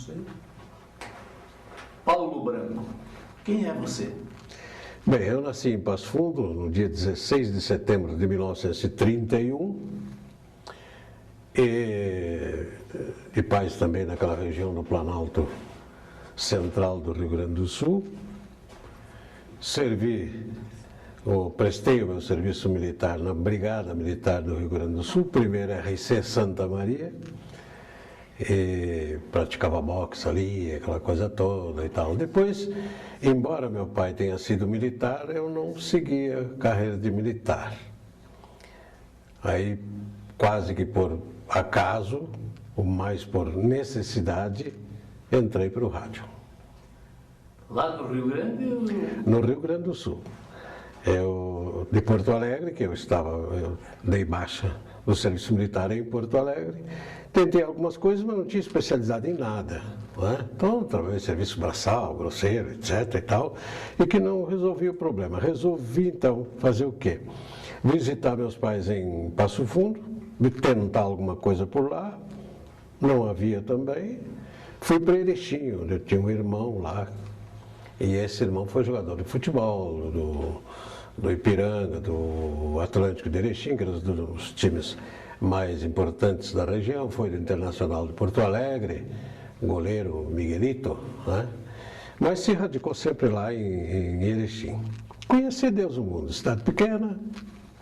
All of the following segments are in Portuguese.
sei. Paulo Branco, quem é você? Bem, eu nasci em Passo Fundo no dia 16 de setembro de 1931 e pais também naquela região do Planalto Central do Rio Grande do Sul. Prestei o meu serviço militar na Brigada Militar do Rio Grande do Sul, primeiro RC Santa Maria, e praticava boxe ali, aquela coisa toda e tal. Depois, embora meu pai tenha sido militar, eu não seguia a carreira de militar. Aí, quase que por acaso, ou mais por necessidade, entrei para o rádio. Lá no Rio Grande? No Rio Grande do Sul. De Porto Alegre, que eu dei baixa no serviço militar em Porto Alegre. Tentei algumas coisas, mas não tinha especializado em nada. Não é? Então, trabalhei em serviço braçal, grosseiro, etc. e tal, e que não resolvia o problema. Resolvi, então, fazer o quê? Visitar meus pais em Passo Fundo, tentar alguma coisa por lá, não havia também. Fui para Erechim, onde eu tinha um irmão lá, e esse irmão foi jogador de futebol, do Ipiranga, do Atlântico de Erechim, que eram os times mais importantes da região, foi do Internacional de Porto Alegre, goleiro Miguelito, né? Mas se radicou sempre lá em Erechim. Conhecia Deus o mundo, cidade pequena,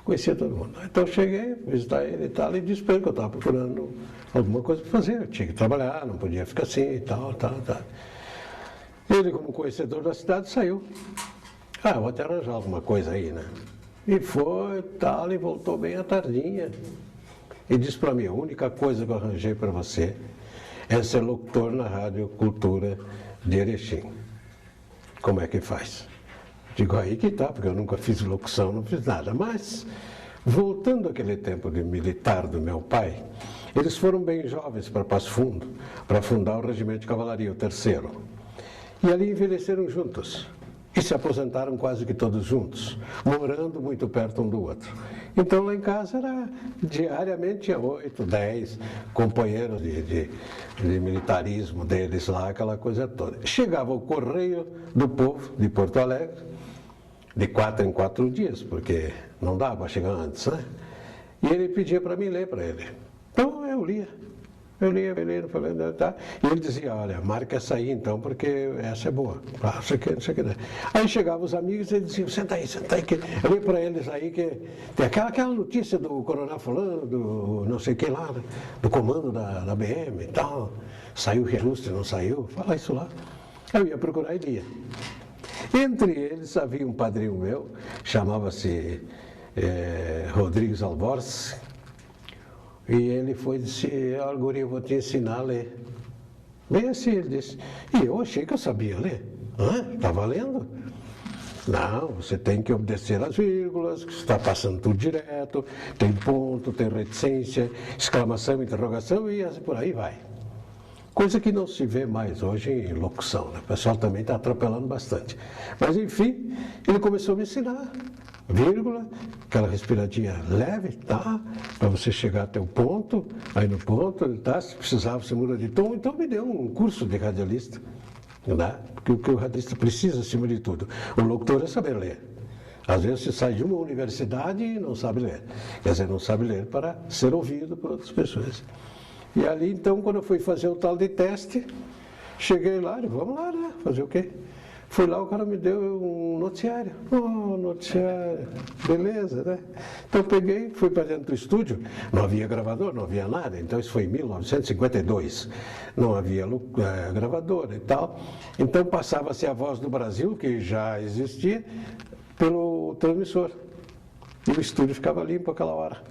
conhecia todo mundo. Então cheguei, visitar ele e tal, e disse para ele que eu estava procurando alguma coisa para fazer, eu tinha que trabalhar, não podia ficar assim e tal. Ele, como conhecedor da cidade, saiu. Vou até arranjar alguma coisa aí, né? E foi, tal, e voltou bem à tardinha. E disse para mim, a única coisa que eu arranjei para você é ser locutor na Rádio Cultura de Erechim. Como é que faz? Digo, aí que tá, porque eu nunca fiz locução, não fiz nada. Mas, voltando àquele tempo de militar do meu pai, eles foram bem jovens para Passo Fundo, para fundar o Regimento de Cavalaria, o 3º. E ali envelheceram juntos. E se aposentaram quase que todos juntos, morando muito perto um do outro. Então lá em casa diariamente tinha 8, 10 companheiros de militarismo deles lá, aquela coisa toda. Chegava o Correio do Povo de Porto Alegre, de 4 em 4 dias, porque não dava para chegar antes, né? E ele pedia para mim ler para ele. Então eu lia. Falando, tá? E ele dizia, olha, marca essa aí então, porque essa é boa. Não sei o que. Aí chegavam os amigos e eles diziam, senta aí, que eu li para eles aí que tem aquela notícia do coronel falando, do não sei o que lá, do comando da BM e tal. Saiu reajuste, não saiu? Fala isso lá. Eu ia procurar e lia. Entre eles havia um padrinho meu, chamava-se Rodrigues Alborz. E ele foi e disse, guri, eu vou te ensinar a ler. Bem assim, ele disse. E eu achei que eu sabia ler. Está valendo? Não, você tem que obedecer as vírgulas, que está passando tudo direto, tem ponto, tem reticência, exclamação, interrogação e assim por aí vai. Coisa que não se vê mais hoje em locução, né? O pessoal também está atropelando bastante. Mas enfim, ele começou a me ensinar. Vírgula, aquela respiradinha leve, tá? Para você chegar até o ponto, aí no ponto, tá? Se precisava, você muda de tom, então me deu um curso de radialista, né? Porque o que o radialista precisa, acima de tudo, o locutor é saber ler. Às vezes você sai de uma universidade e não sabe ler. Quer dizer, não sabe ler para ser ouvido por outras pessoas. E ali, então, quando eu fui fazer o tal de teste, cheguei lá e vamos lá, né? Fazer o quê? Fui lá, o cara me deu um noticiário. Noticiário, beleza, né? Então eu peguei, fui para dentro do estúdio, não havia gravador, não havia nada, então isso foi em 1952, não havia gravador e tal. Então passava-se a Voz do Brasil, que já existia, pelo transmissor. E o estúdio ficava limpo aquela hora.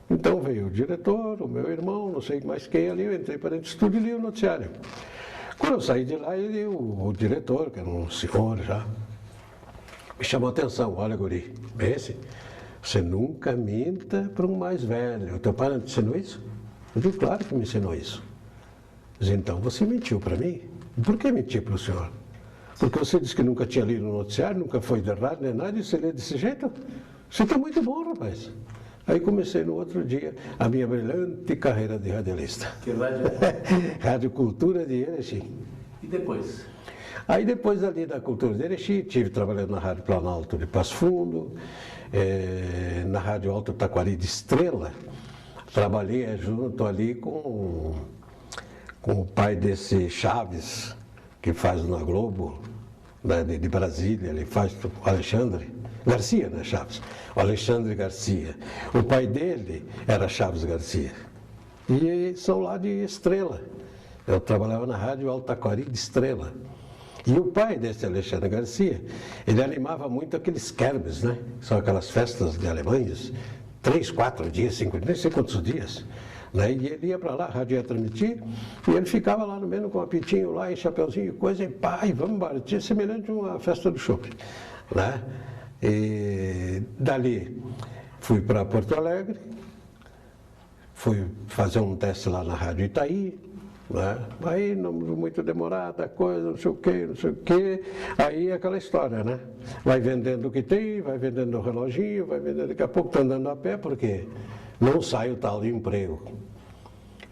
Então veio o diretor, o meu irmão, não sei mais quem ali, eu entrei para dentro do estúdio e li o noticiário. Quando eu saí de lá, o diretor, que era um senhor já, me chamou a atenção. Olha, guri, pense, você nunca minta para um mais velho. O teu pai não te ensinou isso? Eu digo, claro que me ensinou isso. Diz, então você mentiu para mim? Por que mentir para o senhor? Porque você disse que nunca tinha lido o noticiário, nunca foi de rádio nem nada, e você lê desse jeito? Você está muito bom, rapaz. Aí comecei no outro dia a minha brilhante carreira de radialista. Que rádio? Rádio Cultura de Erechim. E depois? Aí depois ali da Cultura de Erechim, estive trabalhando na Rádio Planalto de Passo Fundo, na Rádio Alto Taquari de Estrela. Trabalhei junto ali com o pai desse Chaves, que faz na Globo, de Brasília, ele faz o Alexandre Garcia, né, Chaves? O Alexandre Garcia. O pai dele era Chaves Garcia. E são lá de Estrela. Eu trabalhava na Rádio Alto Taquari de Estrela. E o pai desse Alexandre Garcia, ele animava muito aqueles quermes, né? São aquelas festas de alemães, 3, 4 dias, 5 dias, nem sei quantos dias. Né? E ele ia para lá, a rádio ia transmitir, e ele ficava lá no meio com um apitinho lá, e chapeuzinho e coisa, e pai, vamos embora. Tinha semelhante a uma festa do shopping. Né? E dali fui para Porto Alegre, fui fazer um teste lá na Rádio Itaí, né? Aí não muito demorada, coisa, não sei o quê, não sei o quê. Aí é aquela história, né? Vai vendendo o que tem, vai vendendo o reloginho, vai vendendo, daqui a pouco está andando a pé, porque não sai o tal de emprego.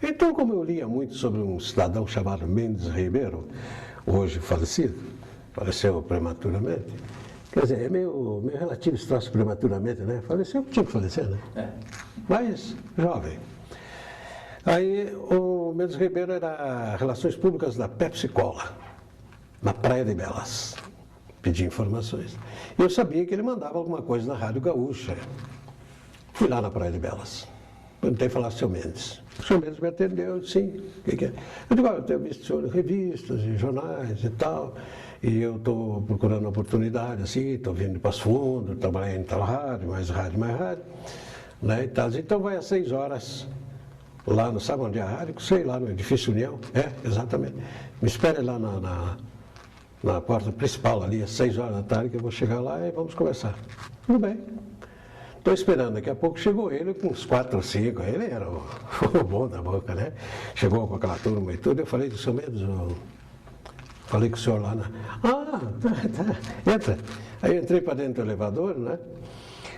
Então, como eu lia muito sobre um cidadão chamado Mendes Ribeiro, hoje falecido, faleceu prematuramente, quer dizer, é meio relativo esse troço prematuramente, né? Faleceu, tinha que falecer, né? É. Mas jovem. Aí o Mendes Ribeiro era Relações Públicas da Pepsi Cola, na Praia de Belas. Pedi informações. E eu sabia que ele mandava alguma coisa na Rádio Gaúcha. Fui lá na Praia de Belas. Tentei falar com o seu Mendes. O seu Mendes me atendeu, eu disse, sim, o que é? Eu digo, eu tenho visto o senhor em revistas, em jornais e tal, e eu estou procurando oportunidade, assim, estou vindo de Passo Fundo, trabalhei em tal rádio, mais rádio, né, e tal. Então vai às 6 horas. Lá no, sabe onde é a rádio? Sei, lá no Edifício União. É, exatamente. Me espere lá na porta principal ali, às 6 horas da tarde, que eu vou chegar lá e vamos conversar. Tudo bem. Estou esperando, daqui a pouco chegou ele com uns 4 ou 5, ele era o bom da boca, né? Chegou com aquela turma e tudo, eu falei do seu Mendes, falei com o senhor lá na... tá, entra. Aí eu entrei para dentro do elevador, né?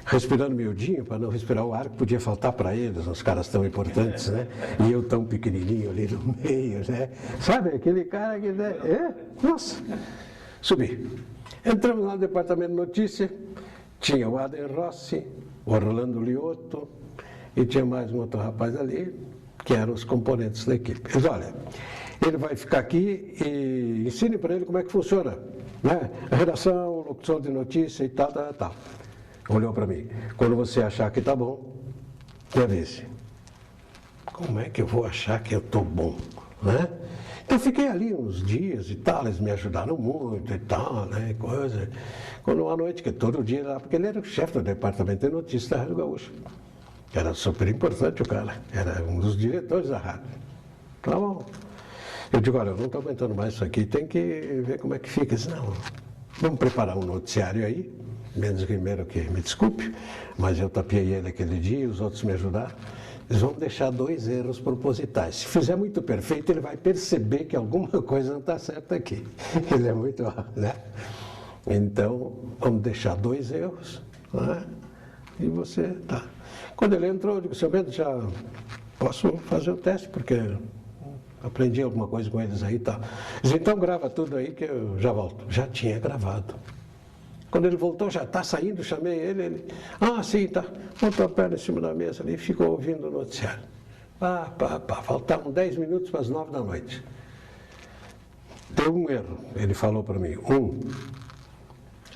Respirando miudinho, para não respirar o ar que podia faltar para eles, os caras tão importantes, né? E eu tão pequenininho ali no meio, né? Sabe, aquele cara que... Né? Nossa! Subi. Entramos lá no departamento de notícia, tinha o Aden Rossi, o Orlando Liotto, e tinha mais um outro rapaz ali, que eram os componentes da equipe. Eles, olha, ele vai ficar aqui e ensine para ele como é que funciona, né? A redação, locução de notícia e tal, tal, tal. Olhou para mim. Quando você achar que está bom, me avise. Como é que eu vou achar que eu estou bom? Né? Então fiquei ali uns dias e tal, eles me ajudaram muito e tal, né? Coisa. Quando à noite, que todo dia lá, porque ele era o chefe do departamento de notícias da Rádio Gaúcha. Era super importante o cara, era um dos diretores da rádio. Tá bom. Eu digo, olha, eu não estou aguentando mais isso aqui, tem que ver como é que fica. Eu disse, não, vamos preparar um noticiário aí. Mendes Ribeiro, que me desculpe, mas eu tapeei ele aquele dia e os outros me ajudaram. Eles vão deixar 2 erros propositais. Se fizer muito perfeito, ele vai perceber que alguma coisa não está certa aqui. Ele é muito, né? Então, vamos deixar 2 erros, né? E você, tá. Quando ele entrou, eu digo, seu Mendes, já posso fazer o teste, porque aprendi alguma coisa com eles aí e tal. Diz, então grava tudo aí que eu já volto. Já tinha gravado. Quando ele voltou, já está saindo, chamei ele, sim, tá. Botou a perna em cima da mesa ali e ficou ouvindo o noticiário. Faltavam 10 minutos para as 9 da noite. Deu um erro, ele falou para mim, 1.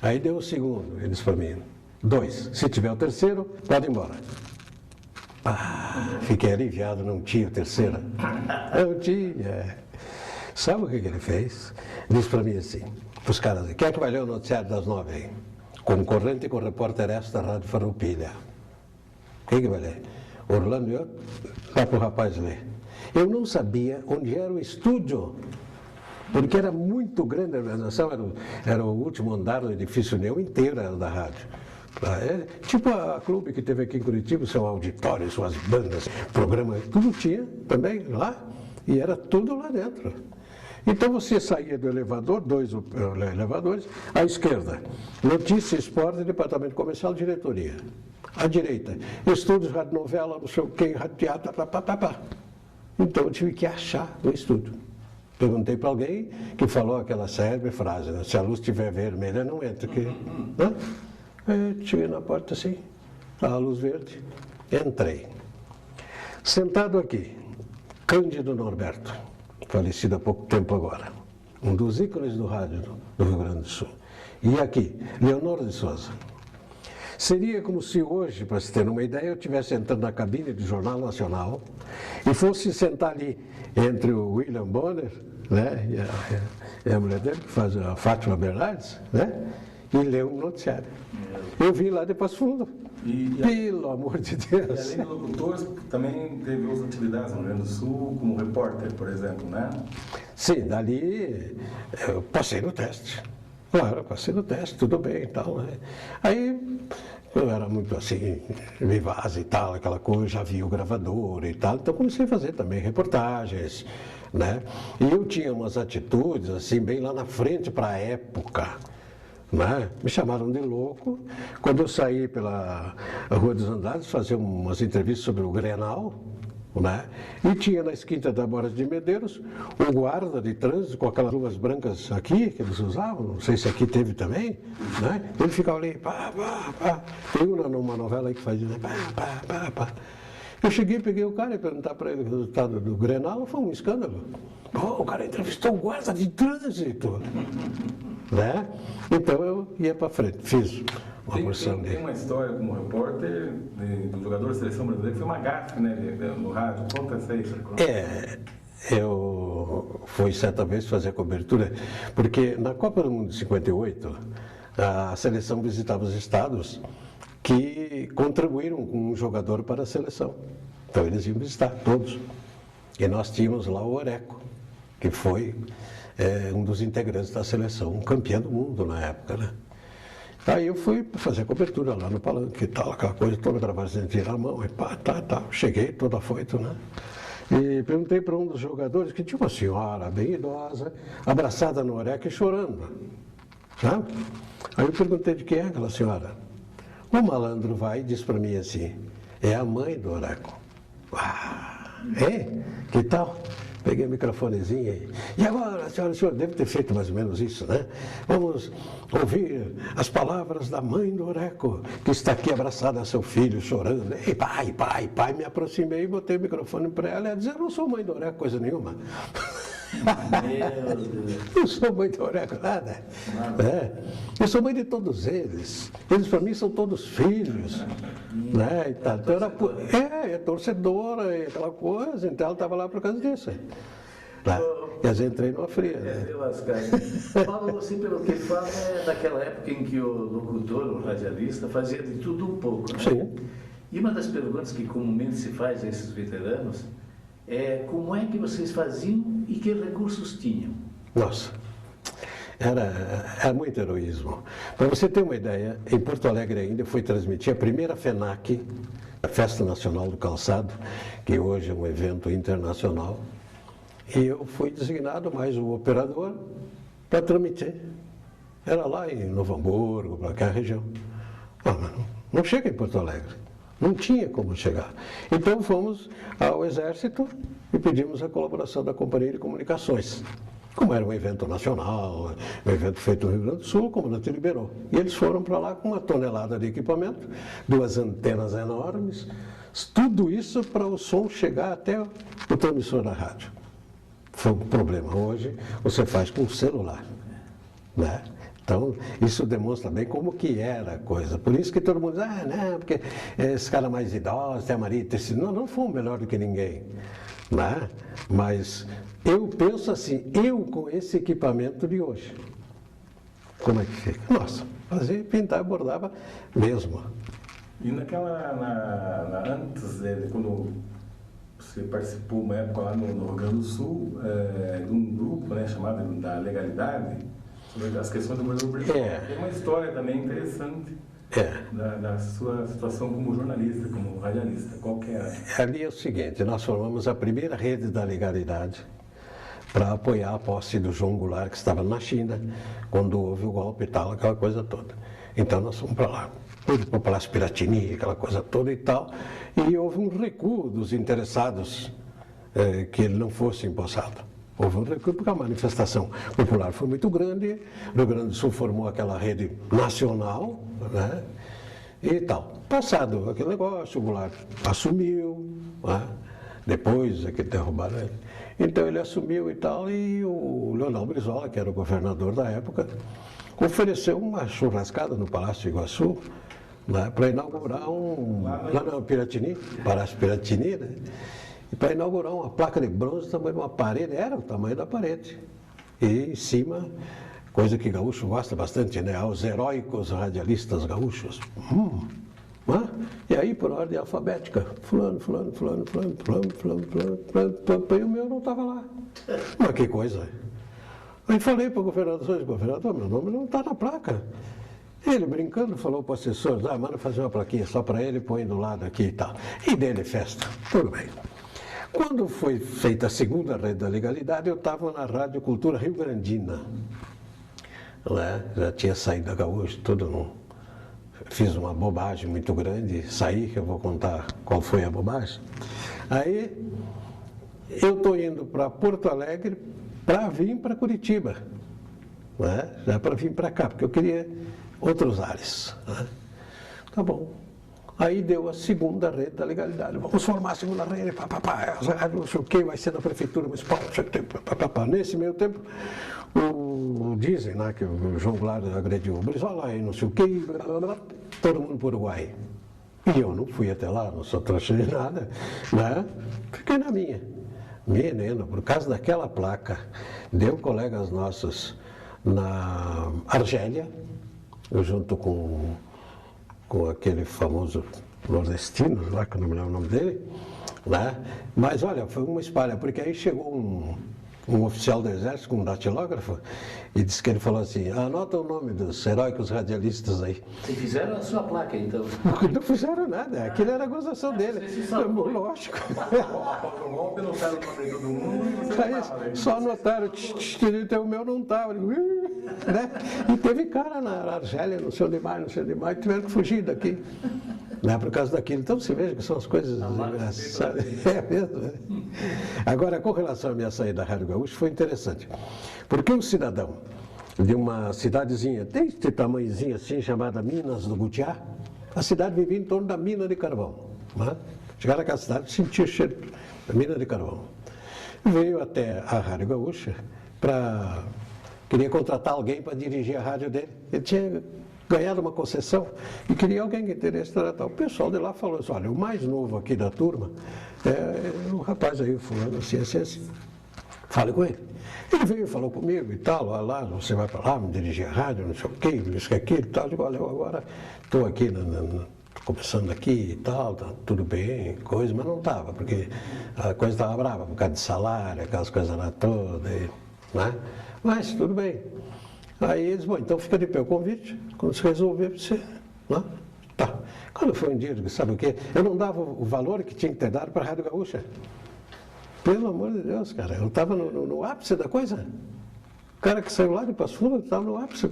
Aí deu o segundo, ele disse para mim, 2. Se tiver o terceiro, pode ir embora. Fiquei aliviado, não tinha o terceiro. Não tinha. Sabe o que ele fez? Disse para mim assim, os caras, quem é que vai ler o noticiário das 9 aí? Concorrente com o repórter esta da Rádio Farroupilha. Quem que vai ler? Orlando e eu? Dá para o rapaz ler. Eu não sabia onde era o estúdio, porque era muito grande a organização, era o último andar do edifício União inteiro era da rádio. Tipo a clube que teve aqui em Curitiba, seu auditório, suas bandas, programa, tudo tinha também lá, e era tudo lá dentro. Então você saía do elevador, 2 elevadores, à esquerda, notícia, esporte, departamento comercial, diretoria. À direita, estúdios, rádio novela, não sei o quê, rádio teatro, pá. Então eu tive que achar o estúdio. Perguntei para alguém que falou aquela célebre frase, né? Se a luz estiver vermelha, não entra. Né? Aí, cheguei na porta assim, estava a luz verde, entrei. Sentado aqui, Cândido Norberto, falecido há pouco tempo agora, um dos ícones do rádio do Rio Grande do Sul. E aqui, Leonor de Souza. Seria como se hoje, para se ter uma ideia, eu estivesse entrando na cabine do Jornal Nacional e fosse sentar ali entre o William Bonner, né, e a mulher dele, que faz a Fátima Bernardes, né, e ler um noticiário. Eu vim lá de Passo Fundo. Pelo amor de Deus. E além do locutor, também teve outras atividades no Rio Grande do Sul, como repórter, por exemplo, né? Sim, dali eu passei no teste. Claro, passei no teste, tudo bem e tal, né? Aí eu era muito assim, vivaz e tal, aquela coisa, já vi o gravador e tal, então comecei a fazer também reportagens, né? E eu tinha umas atitudes assim, bem lá na frente para a época, né? Me chamaram de louco. Quando eu saí pela Rua dos Andares fazer umas entrevistas sobre o Grenal, né? E tinha na esquina da Borges de Medeiros um guarda de trânsito com aquelas luvas brancas aqui que eles usavam, não sei se aqui teve também, né? Ele ficava ali, pá. Tem uma novela aí que faz, né? Pá. Eu cheguei, peguei o cara e perguntar para ele o resultado do Grenal, foi um escândalo. Pô, o cara entrevistou o guarda de trânsito, né? Então eu ia para frente, fiz uma porção dele. Tem uma história como repórter do jogador da seleção brasileira que foi uma gafe, né, no rádio. Conta essa aí. Eu fui certa vez fazer a cobertura, porque na Copa do Mundo de 58, a seleção visitava os estados que contribuíram com um jogador para a seleção. Então eles iam visitar todos. E nós tínhamos lá o Oreco, que foi um dos integrantes da seleção, um campeão do mundo na época, né? Aí eu fui fazer a cobertura lá no palanque e tal, aquela coisa toda, gravar sem tirar a mão, e pá, tá. Cheguei todo afoito, né? E perguntei para um dos jogadores, que tinha uma senhora bem idosa, abraçada no Oreca e chorando, sabe? Aí eu perguntei de quem é aquela senhora. O malandro vai e diz para mim assim, é a mãe do Oreco. Que tal? Peguei o microfonezinho aí. E agora, senhora, o senhor deve ter feito mais ou menos isso, né? Vamos ouvir as palavras da mãe do Oreco, que está aqui abraçada a seu filho, chorando. Ei, pai, me aproximei e botei o microfone para ela. Ela disse, eu não sou mãe do Oreco, coisa nenhuma. Meu Deus. Não sou mãe do Oreco, nada. Eu sou mãe de todos eles. Eles, para mim, são todos filhos. Né? E tal. Então, é torcedora, e aquela coisa. Então, ela estava lá por causa disso. Tá? E às vezes entrei numa fria. Né? Paulo, você, pelo que fala, é daquela época em que o locutor, o radialista, fazia de tudo um pouco. Né? Sim. E uma das perguntas que comumente se faz a esses veteranos é como é que vocês faziam e que recursos tinham? Nossa, era muito heroísmo. Para você ter uma ideia, em Porto Alegre ainda foi transmitir a primeira FENAC, a Festa Nacional do Calçado, que hoje é um evento internacional, e eu fui designado mais o operador para transmitir. Era lá em Novo Hamburgo, para aquela região. Não chega em Porto Alegre. Não tinha como chegar. Então fomos ao Exército e pedimos a colaboração da Companhia de Comunicações. Como era um evento nacional, um evento feito no Rio Grande do Sul, o comandante liberou. E eles foram para lá com uma tonelada de equipamento, 2 antenas enormes, tudo isso para o som chegar até o transmissor da rádio. Foi um problema. Hoje você faz com o celular, né? Então, isso demonstra bem como que era a coisa. Por isso que todo mundo diz, não, porque esse cara mais idoso, tem a Maria Tecida. Não fomos melhor do que ninguém. Né? Mas eu penso assim, eu com esse equipamento de hoje, como é que fica? Nossa, fazia, pintava, bordava mesmo. E antes, quando você participou uma época lá no Rio Grande do Sul, de um grupo, né, chamado da Legalidade, sobre as questões do governo brasileiro. Tem uma história também interessante da sua situação como jornalista, como radialista. Qual que era? Ali é o seguinte, nós formamos a primeira rede da Legalidade para apoiar a posse do João Goulart, que estava na China, quando houve o golpe e tal, aquela coisa toda. Então nós fomos para lá. tudo para o Palácio Piratini, aquela coisa toda e tal, e houve um recuo dos interessados que ele não fosse empossado. Houve um recuo porque a manifestação popular foi muito grande, o Rio Grande do Sul formou aquela rede nacional, né, e tal. Passado aquele negócio, o Goulart assumiu, né, depois é que derrubaram ele. Então ele assumiu e tal, e o Leonel Brizola, que era o governador da época, ofereceu uma churrascada no Palácio Iguaçu, né, para inaugurar lá no Piratini, Palácio Piratini, né, e para inaugurar uma placa de bronze tamanho de uma parede, era o tamanho da parede. E em cima, coisa que gaúcho gosta bastante, né, aos heróicos radialistas gaúchos. Né? E aí, por ordem alfabética, fulano, e o meu não estava lá. Mas que coisa. Aí falei para o governador, meu nome não está na placa. Ele, brincando, falou para o assessor, manda fazer uma plaquinha só para ele, põe do lado aqui e tal. E dele festa. Tudo bem. Quando foi feita a segunda rede da legalidade, eu estava na Rádio Cultura Rio Grandina. Né? Já tinha saído da Gaúcha, fiz uma bobagem muito grande, saí, que eu vou contar qual foi a bobagem. Aí, eu estou indo para Porto Alegre para vir para Curitiba, né? Já para vir para cá, porque eu queria outros ares. Né? Tá bom. Aí deu a segunda rede da legalidade. Vamos formar a segunda rede, não sei o que, vai ser da prefeitura municipal, não sei o que, Nesse meio tempo, dizem, né, que o João Goulart agrediu o Brizola e não sei o que, todo mundo para o Uruguai. E eu não fui até lá, não sou trouxa de nada, né? Fiquei na minha. Menino, por causa daquela placa, deu colegas nossos na Argélia, eu junto com aquele famoso nordestino, lá que eu não me lembro o nome dele, né? Mas olha, foi uma espalha, porque aí chegou um oficial do exército com um datilógrafo e disse que ele falou assim, anota o nome dos heróicos radialistas aí. Vocês fizeram a sua placa, então? Não fizeram nada, aquilo era a gozação dele. Lógico. Só anotaram, o meu não estava. Né? E teve cara na Argélia, não sei onde mais, tiveram que fugir daqui. Né, por causa daquilo. Então você veja que são as coisas engraçadas. É mesmo. Né? Agora, com relação à minha saída da Rádio Gaúcho, foi interessante. Porque um cidadão de uma cidadezinha, desse tamanhozinho assim, chamada Minas do Butiá, a cidade vivia em torno da mina de carvão. Né? Chegaram naquela cidade, sentia o cheiro da mina de carvão. Veio até a Rádio Gaúcha queria contratar alguém para dirigir a rádio dele. Ele tinha ganhado uma concessão e queria alguém que interesse tratar. O pessoal de lá falou assim, olha, o mais novo aqui da turma é um rapaz aí, fulano, assim. Fale com ele. Ele veio, falou comigo e tal, lá, você vai para lá, me dirigir a rádio, não sei o quê, isso que aquilo e tal. Eu digo, olha, eu agora estou aqui, começando aqui e tal, tá tudo bem, coisa, mas não estava, porque a coisa estava brava, por causa de salário, aquelas coisas lá todas, né? Mas tudo bem. Aí eles, bom, então fica de pé o convite, quando se resolver, você, né? Tá. Quando foi um dia, sabe o quê? Eu não dava o valor que tinha que ter dado para a Rádio Gaúcha. Pelo amor de Deus, cara, eu estava no ápice da coisa. O cara que saiu lá de Passo Fundo estava no ápice.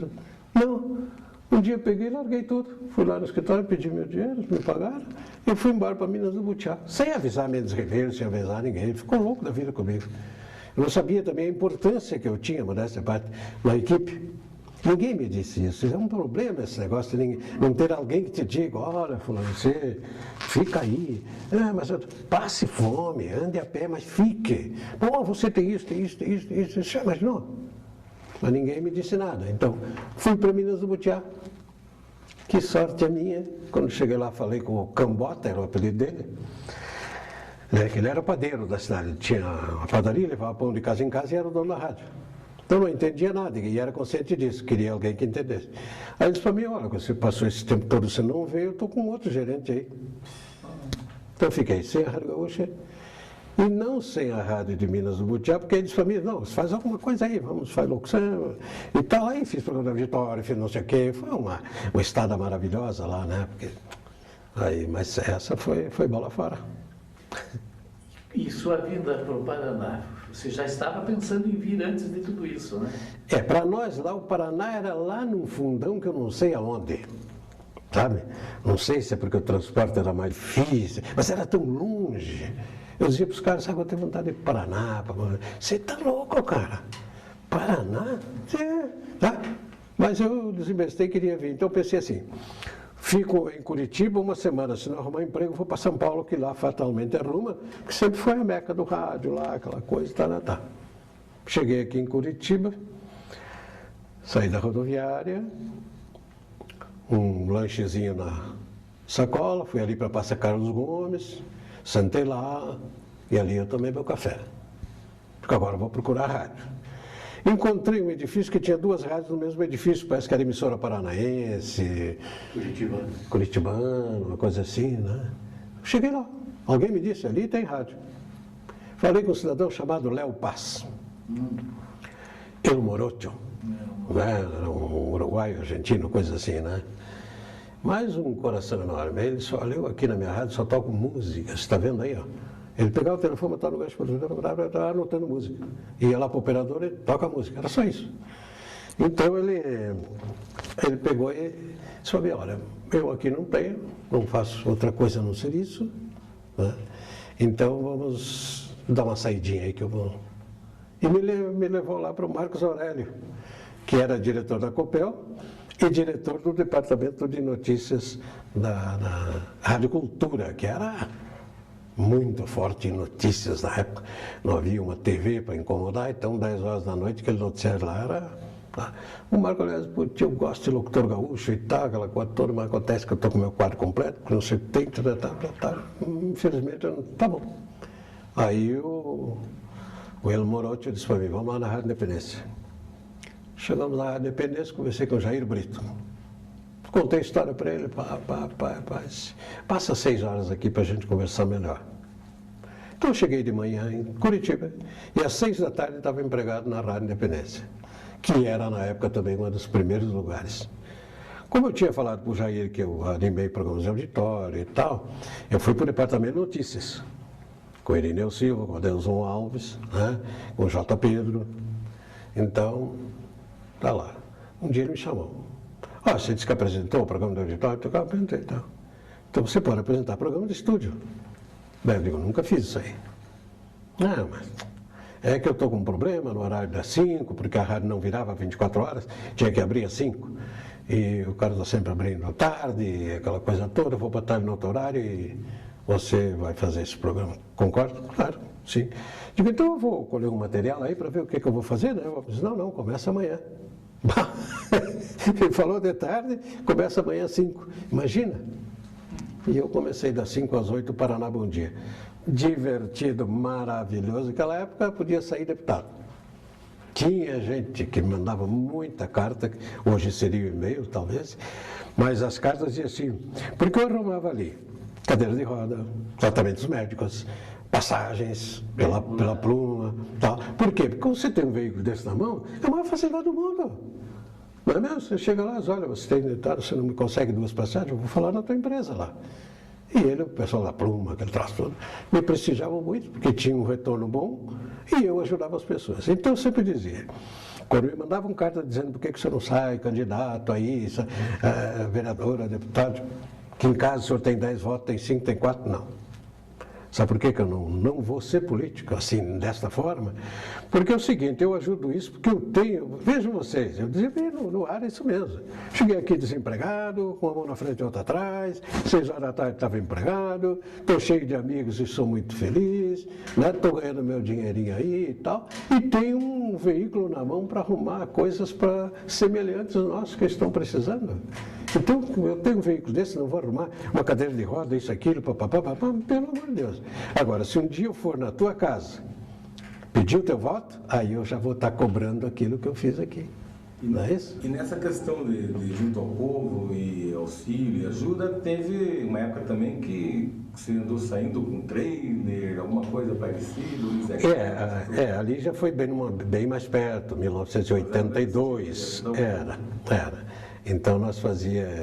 Não. Um dia eu peguei e larguei tudo. Fui lá no escritório, pedi meu dinheiro, me pagaram, e fui embora para Minas do Butiá, sem avisar Mendes Ribeiro, sem avisar ninguém. Ele ficou louco da vida comigo. Eu não sabia também a importância que eu tinha, modéstia à parte, na equipe. Ninguém me disse isso. É um problema esse negócio de não ter alguém que te diga, olha, fulano, você fica aí. Mas passe fome, ande a pé, mas fique. Bom, você tem isso. Mas não. Mas ninguém me disse nada. Então, fui para Minas do Butiá. Que sorte a minha. Quando cheguei lá, falei com o Cambota, era o apelido dele. Que ele era o padeiro da cidade. Tinha uma padaria, levava pão de casa em casa e era o dono da rádio. Então não entendia nada e era consciente disso, queria alguém que entendesse. Aí ele disse para mim, olha, você passou esse tempo todo, você não veio, eu estou com outro gerente aí. Então eu fiquei sem a Rádio Gaúcha e não sem a Rádio de Minas do Butiá, porque ele disse para mim, não, faz alguma coisa aí, faz locução e tal. Aí fiz programa de Vitória, fiz não sei o quê, foi uma estada maravilhosa lá, né? Mas essa foi bola fora. E sua vinda para o Paraná, você já estava pensando em vir antes de tudo isso, né? Para nós lá, o Paraná era lá num fundão que eu não sei aonde. sabe? Não sei se é porque o transporte era mais difícil, mas era tão longe. Eu dizia para os caras, sabe, eu tenho vontade de ir para Paraná. Você está louco, cara? Paraná? Tá? Mas eu desinvestei e queria vir. Então eu pensei assim, fico em Curitiba uma semana, se não arrumar emprego, vou para São Paulo, que lá fatalmente arruma, que sempre foi a meca do rádio lá, aquela coisa, tá. Cheguei aqui em Curitiba, saí da rodoviária, um lanchezinho na sacola, fui ali para Praça Carlos Gomes, sentei lá e ali eu tomei meu café. Porque agora eu vou procurar rádio. Encontrei um edifício que tinha 2 rádios no mesmo edifício, parece que era emissora paranaense, curitibano, uma coisa assim, né? Cheguei lá, alguém me disse, ali tem rádio. Falei com um cidadão chamado Léo Paz. El Morocho, né? Era um uruguaio, argentino, coisa assim, né? Mas um coração enorme. Ele disse, olha, eu aqui na minha rádio só toco música, você está vendo aí, ó? Ele pegava o telefone, estava no estava anotando música. Ia lá para o operador e toca a música, era só isso. Então ele pegou e disse, olha, eu aqui não tenho, não faço outra coisa a não ser isso, né? Então vamos dar uma saidinha aí que eu vou... E me levou lá para o Marcos Aurélio, que era diretor da Copel e diretor do departamento de notícias da Rádio Cultura, que era muito forte em notícias na época. Não havia uma TV para incomodar, então 10 horas da noite aquele noticiário lá era... Tá. O Marco Aurélio disse, eu gosto de locutor gaúcho e tal, aquela coisa toda, mas acontece que eu estou com o meu quadro completo, porque não sei o que tem, infelizmente, eu não... Tá bom. Aí o El Morocho disse para mim, vamos lá na Rádio Independência. Chegamos na Rádio Independência, conversei com o Jair Brito. Contei a história para ele, passa 6 horas aqui para a gente conversar melhor. Então eu cheguei de manhã em Curitiba e às 6 da tarde estava empregado na Rádio Independência, que era na época também um dos primeiros lugares. Como eu tinha falado para o Jair que eu animei programas de auditório e tal, eu fui para o departamento de notícias, com Irineu Silva, com Adelson Alves, né, com o J. Pedro. Então, tá lá. Um dia ele me chamou. Você disse que apresentou o programa de auditório? Eu apresentei, então. Então você pode apresentar programa de estúdio. Bem, eu digo, nunca fiz isso aí. Não, mas é que eu estou com um problema no horário das 5, porque a rádio não virava 24 horas, tinha que abrir às 5. E o cara está sempre abrindo à tarde, aquela coisa toda, eu vou botar ele no outro horário e você vai fazer esse programa. Concorda? Claro, sim. Digo, então eu vou colher um material aí para ver o que eu vou fazer, né? Eu disse, não, começa amanhã. Ele falou de tarde, começa amanhã às 5. Imagina. E eu comecei das 5 às 8, Paraná Bom Dia. Divertido, maravilhoso. Naquela época podia sair deputado. Tinha gente que mandava muita carta, hoje seria o e-mail, talvez, mas as cartas diziam assim, porque eu arrumava ali cadeira de roda, tratamentos médicos, passagens pela pluma, tal. Por quê? Porque quando você tem um veículo desse na mão, é a maior facilidade do mundo. Não é mesmo? Você chega lá, olha, você não me consegue 2 passagens, eu vou falar na tua empresa lá. E ele, o pessoal da pluma, aquele traço todo, me prestigiavam muito, porque tinha um retorno bom e eu ajudava as pessoas. Então eu sempre dizia, quando me mandavam carta dizendo por que você não sai, candidato aí, vereadora, deputado, que em casa o senhor tem 10 votos, tem 5, tem 4, não. Sabe por que eu não vou ser político assim, desta forma? Porque é o seguinte, eu ajudo isso porque eu tenho... Vejam vocês, eu dizia no ar isso mesmo. Cheguei aqui desempregado, com a mão na frente e outra atrás, 6 horas da tarde estava empregado, estou cheio de amigos e sou muito feliz, estou ganhando meu dinheirinho aí e tal, e tenho um veículo na mão para arrumar coisas para semelhantes aos nossos que estão precisando. Então, eu tenho um veículo desse, não vou arrumar uma cadeira de roda, isso, aquilo, papapá, pelo amor de Deus. Agora, se um dia eu for na tua casa, pedir o teu voto, aí eu já vou estar cobrando aquilo que eu fiz aqui. Não é isso? E nessa questão de junto ao povo e auxílio e ajuda, teve uma época também que você andou saindo com um trailer, alguma coisa parecida? Ali já foi bem mais perto, 1982. Era. Então nós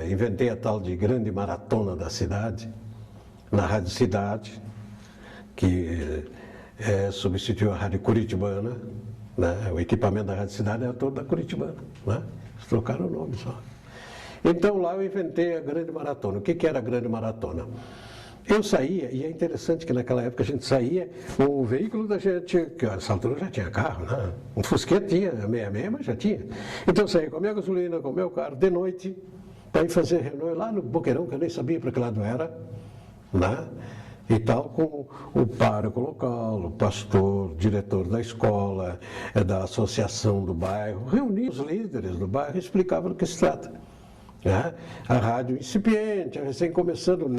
inventei a tal de grande maratona da cidade, na Rádio Cidade, que substituiu a Rádio Curitibana, né? O equipamento da Rádio Cidade era todo da Curitibana, né? Eles trocaram o nome só. Então lá eu inventei a grande maratona. O que era a grande maratona? Eu saía, e é interessante que naquela época a gente saía, o veículo da gente, que nessa altura já tinha carro, né? Um Fusquete tinha, 66, mas já tinha. Então eu saía com a minha gasolina, com o meu carro, de noite, para ir fazer reunião lá no Boqueirão, que eu nem sabia para que lado era, né? E tal, com o pároco local, o pastor, o diretor da escola, da associação do bairro, reunia os líderes do bairro e explicava do que se trata. A rádio incipiente, recém começando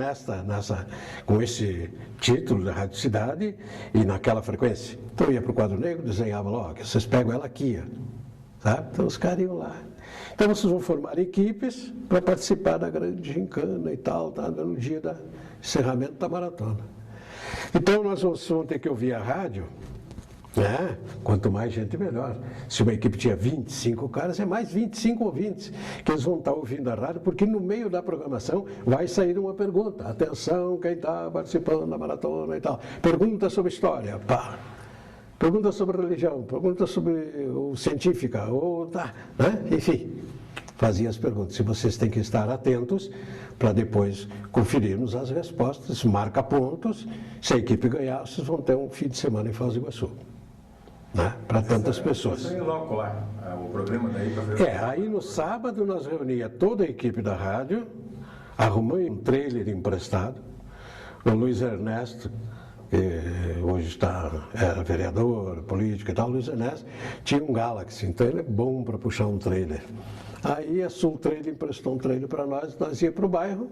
com esse título da Rádio Cidade e naquela frequência. Então eu ia para o quadro negro, desenhava lá, que vocês pegam ela aqui, sabe? Então os caras iam lá. Então vocês vão formar equipes para participar da grande gincana e tal, tá? No dia do encerramento da maratona. Então nós vamos ter que ouvir a rádio. Quanto mais gente, melhor. Se uma equipe tinha 25 caras, é mais 25 ouvintes que eles vão estar ouvindo a rádio, porque no meio da programação vai sair uma pergunta. Atenção, quem está participando da maratona e tal. Pergunta sobre história, pá. Pergunta sobre religião, pergunta sobre científica, enfim. Fazia as perguntas. Se vocês têm que estar atentos para depois conferirmos as respostas, marca pontos. Se a equipe ganhar, vocês vão ter um fim de semana em Foz do Iguaçu. Para tantas pessoas. Você logo lá, o programa daí para fazer. Aí no sábado nós reuníamos toda a equipe da rádio, arrumamos um trailer emprestado. O Luiz Ernesto, que hoje era vereador, político e tal, o Luiz Ernesto tinha um Galaxy, então ele é bom para puxar um trailer. Aí a Sul Trailer emprestou um trailer para nós ia para o bairro,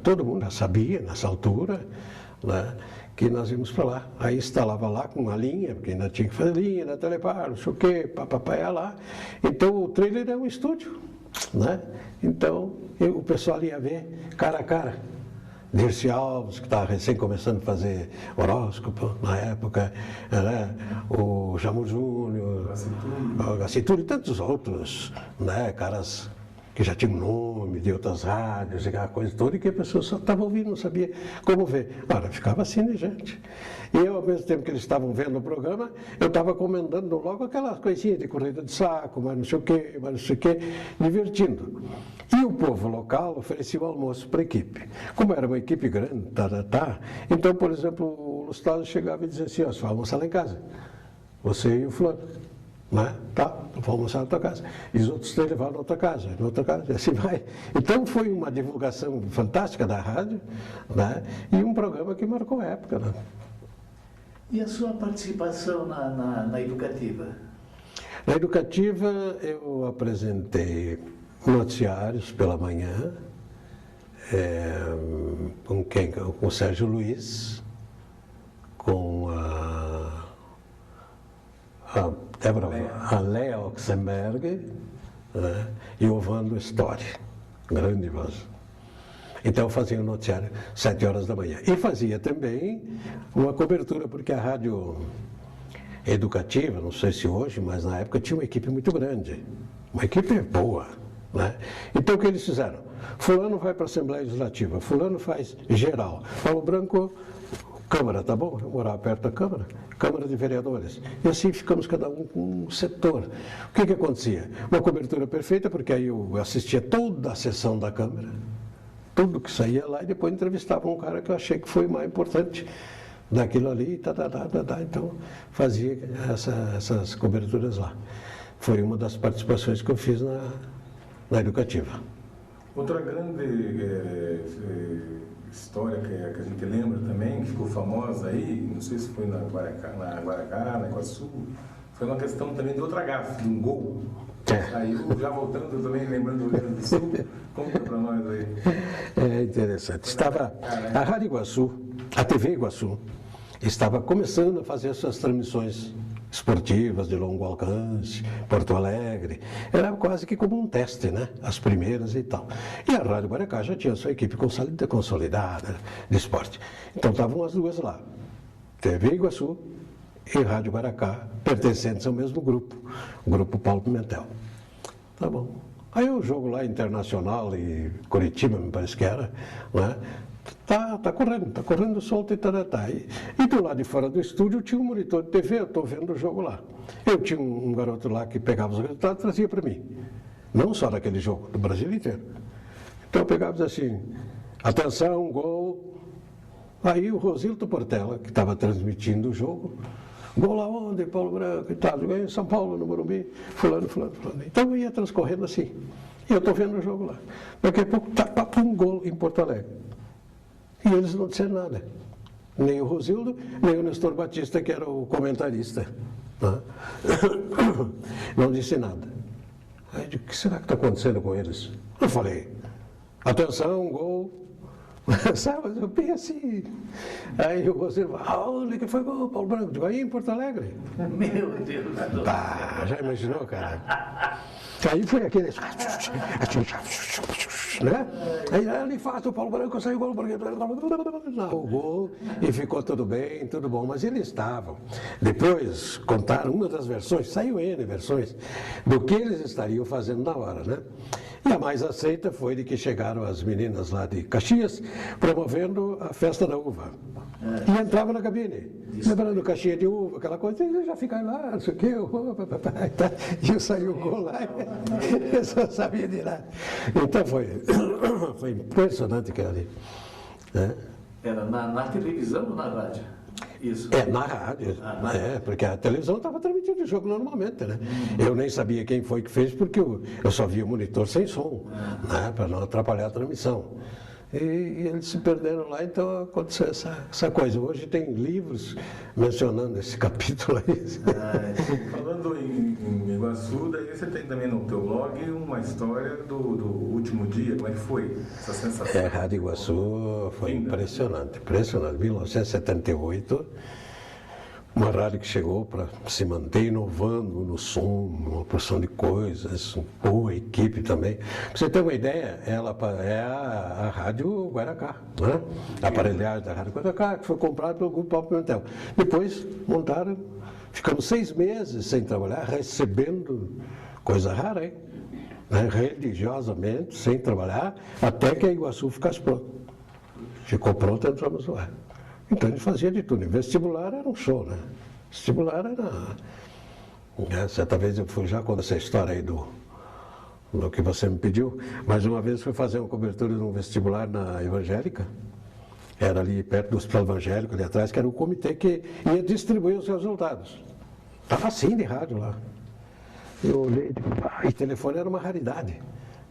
todo mundo já sabia nessa altura, que nós íamos para lá. Aí instalava lá com uma linha, porque ainda tinha que fazer linha, na telepar, não sei o quê, papapá, lá. Então o trailer é um estúdio, Então o pessoal ia ver cara a cara. Dirce Alves, que estava recém começando a fazer horóscopo na época, o Jamur Júnior, o Gacituri e tantos outros, caras que já tinham nome de outras rádios, aquela coisa toda, e que a pessoa só estava ouvindo, não sabia como ver. Ora, ficava assim, né, gente? E eu, ao mesmo tempo que eles estavam vendo o programa, eu estava comandando logo aquelas coisinhas de corrida de saco, mas não sei o quê, divertindo. E o povo local oferecia o almoço para a equipe. Como era uma equipe grande, então, por exemplo, o Lustado chegava e dizia assim, você vai almoçar lá em casa, você e o fulano. Vou almoçar na tua casa. E os outros três levaram na outra casa, e assim vai. Então foi uma divulgação fantástica da rádio, e um programa que marcou a época. E a sua participação na educativa? Na educativa eu apresentei noticiários pela manhã, com o Sérgio Luiz, com a Léa Oxenberg, e o Vando Story, grande voz. Então eu fazia o noticiário 7 horas da manhã. E fazia também uma cobertura, porque a rádio educativa, não sei se hoje, mas na época tinha uma equipe muito grande, uma equipe boa. Então o que eles fizeram? Fulano vai para a Assembleia Legislativa, fulano faz geral, Paulo Branco, Câmara, tá bom? Eu morava perto da Câmara, Câmara de Vereadores. E assim ficamos cada um com um setor. O que acontecia? Uma cobertura perfeita, porque aí eu assistia toda a sessão da Câmara, tudo que saía lá, e depois entrevistava um cara que eu achei que foi mais importante daquilo ali, então fazia essas coberturas lá. Foi uma das participações que eu fiz na educativa. Outra grande história que a gente lembra também, que ficou famosa aí, não sei se foi na Guaracá, na Iguaçu, foi uma questão também de outra gafe, de um gol. Aí, já voltando também, lembrando do Rio Grande do Sul, conta para nós aí. É interessante. Estava a Rádio Iguaçu, a TV Iguaçu, estava começando a fazer suas transmissões esportivas de longo alcance, Porto Alegre. Era quase que como um teste, as primeiras e tal. E a Rádio Guaracá já tinha sua equipe consolidada de esporte. Então estavam as duas lá, TV Iguaçu e Rádio Guaracá, pertencentes ao mesmo grupo, o Grupo Paulo Pimentel. Tá bom. Aí o jogo lá, Internacional e Curitiba, me parece que era, Tá correndo solto e E do lado de fora do estúdio tinha um monitor de TV, eu estou vendo o jogo lá. Eu tinha um garoto lá que pegava os resultados e trazia para mim. não só daquele jogo, do Brasil inteiro. Então pegávamos assim, atenção, gol. Aí o Rosilto Portela, que estava transmitindo o jogo, gol lá onde, Paulo Branco e tal, em São Paulo, no Morumbi, fulano. Então eu ia transcorrendo assim, e eu estou vendo o jogo lá. Daqui a pouco, um gol em Porto Alegre. E eles não disseram nada. Nem o Rosildo, nem o Nestor Batista, que era o comentarista. Né? Não disse nada. Aí eu digo, o que será que está acontecendo com eles? Eu falei, atenção, gol. Sabe, eu pensei assim. Aí o Rosildo falou, olha que foi gol, Paulo Branco. Eu digo, aí em Porto Alegre. Meu Deus do céu. Já imaginou, cara? Aí foi aquele. Né? Aí ali faz o Paulo Branco, saiu o gol, o gol e ficou tudo bem, tudo bom. Mas eles estavam. Depois contaram uma das versões, saiu N versões, do que eles estariam fazendo na hora, né? E a mais aceita foi de que chegaram as meninas lá de Caxias promovendo a festa da uva. E entrava na cabine, lembrando caixinha de uva, aquela coisa, e já fica lá, não sei o quê, e saiu o gol lá, eu só sabia de nada. Então foi impressionante aquilo ali. Né? Era na televisão ou na rádio? Isso. Na rádio, porque a televisão estava transmitindo o jogo normalmente, né? Eu nem sabia quem foi que fez, porque eu só via o monitor sem som, né? Para não atrapalhar a transmissão. E eles se perderam lá, então aconteceu essa coisa. Hoje tem livros mencionando esse capítulo aí. Falando em Iguaçu, daí você tem também no teu blog uma história do último dia, como é que foi essa sensação? Rádio Iguaçu foi impressionante. 1978, uma rádio que chegou para se manter inovando no som, uma porção de coisas, boa equipe também. Para você ter uma ideia, ela é a Rádio Guaracá, né? A aparelhagem da Rádio Guaracá, que foi comprada pelo Grupo Paulo Pimentel. Depois montaram, ficamos 6 meses sem trabalhar, recebendo coisa rara, hein? Né? Religiosamente, sem trabalhar, até que a Iguaçu ficasse pronta. Ficou pronta, entramos no ar. Então a gente fazia de tudo. Vestibular era um show, né? Vestibular era. Certa vez eu fui já contar essa história aí do que você me pediu, mas uma vez fui fazer uma cobertura de um vestibular na Evangélica, era ali perto do Hospital Evangélico, ali atrás, que era o comitê que ia distribuir os resultados. Estava assim de rádio lá. Eu olhei e telefone era uma raridade,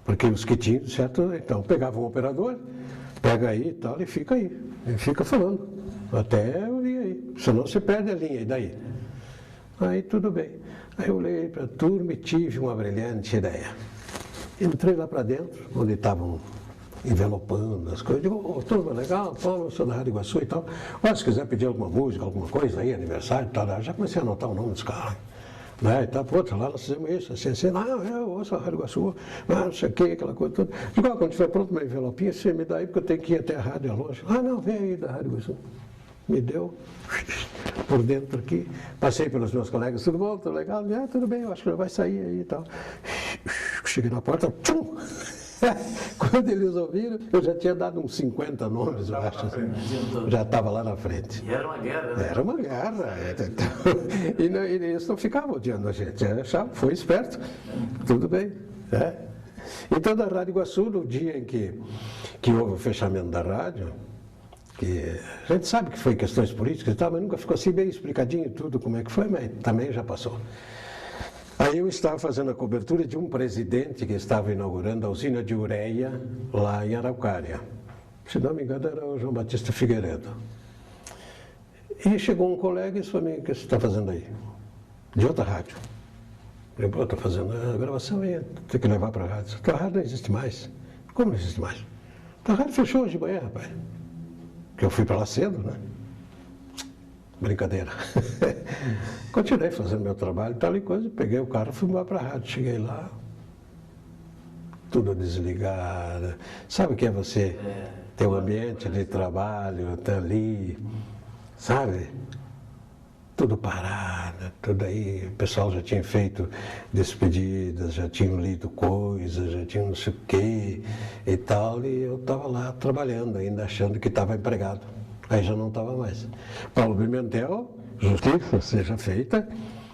porque os que tinham, certo? Então pegava um operador, pega aí e tal, e fica aí, e fica falando. Até eu ir aí, senão você perde a linha, e daí? Aí tudo bem. Aí eu olhei para a turma e tive uma brilhante ideia. Entrei lá para dentro, onde estavam envelopando as coisas. Digo, turma, legal, Paulo, eu sou da Rádio Iguaçu e tal. Olha, se quiser pedir alguma música, alguma coisa aí, aniversário e tal. Já comecei a anotar o nome dos caras. Né? E tá, pô, lá nós fizemos isso, assim, eu ouço a Rádio Iguaçu, não sei o que, aquela coisa toda. Digo, quando estiver pronto meu envelopinho, você me dá aí, porque eu tenho que ir até a rádio, é longe. Não, vem aí da Rádio Iguaçu. Me deu, por dentro aqui, passei pelos meus colegas, tudo bom, tudo legal? Tudo bem, eu acho que já vai sair aí e tal. Cheguei na porta, tchum! Quando eles ouviram, eu já tinha dado uns 50 nomes, eu acho. Já estava lá na frente. E era uma guerra, né? Era uma guerra. E eles não ficavam odiando a gente. Foi esperto. Tudo bem. Então, da Rádio Iguaçu, no dia em que houve o fechamento da rádio, que a gente sabe que foi questões políticas e tal, mas nunca ficou assim bem explicadinho tudo como é que foi, mas também já passou. Aí eu estava fazendo a cobertura de um presidente que estava inaugurando a usina de ureia lá em Araucária. Se não me engano, era o João Batista Figueiredo. E chegou um colega e disse para mim, o que você está fazendo aí? De outra rádio. Eu falei, estou fazendo a gravação e tem que levar para a rádio. A tua rádio não existe mais. Como não existe mais? A tua rádio fechou hoje de manhã, rapaz. Porque eu fui para lá cedo, né? Brincadeira. Continuei fazendo meu trabalho e tal e coisa, peguei o carro e fui embora para a rádio. Cheguei lá, tudo desligado. Sabe o que é você ter um ambiente de trabalho, tá ali, sabe? Tudo parado, tudo aí. O pessoal já tinha feito despedidas, já tinham lido coisas, já tinham não sei o quê e tal. E eu estava lá trabalhando ainda, achando que estava empregado. Aí já não estava mais. Paulo Pimentel, justiça seja feita,